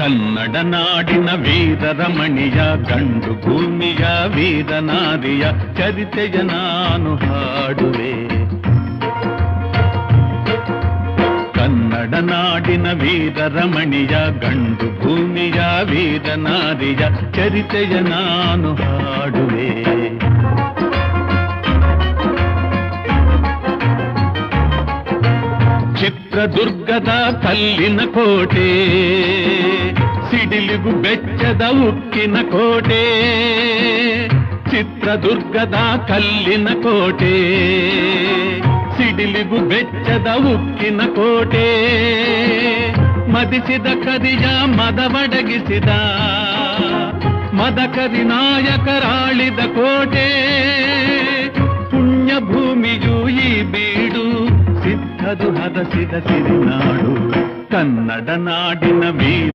ಕನ್ನಡ ನಾಡಿನ ವೀರರಮಣಿಯ ಗಂಡು ಭೂಮಿಯ ವೀರನಾರಿಯ ಚರಿತೆಯ ನಾನು ಹಾಡುವೆ. ಕನ್ನಡ ನಾಡಿನ ವೀರರಮಣಿಯ ಗಂಡು ಭೂಮಿಯ ವೀರನಾರಿಯ ಚರಿತೆಯ ನಾನು ಹಾಡುವೆ. ಚಿತ್ರದುರ್ಗದ ಕಲ್ಲಿನ ಕೋಟೆ, ಸಿಡಿಲಿಗು ಬೆಚ್ಚದ ಉಕ್ಕಿನ ಕೋಟೆ. ಚಿತ್ರದುರ್ಗದ ಕಲ್ಲಿನ ಕೋಟೆ, ಸಿಡಿಲಿಗು ಬೆಚ್ಚದ ಉಕ್ಕಿನ ಕೋಟೆ. ಮದಿಸಿದ ಕರಿಯ ಮದವಡಗಿಸಿದ ಮದಕರಿ ನಾಯಕರಾಳಿದ ಕೋಟೆ. ಪುಣ್ಯ ಭೂಮಿಯು ಈ ಬೀಡು, ಸಿದ್ಧದು ಹದಸಿದ ಸಿರಿನಾಡು. ಕನ್ನಡ ನಾಡಿನ ವೀರ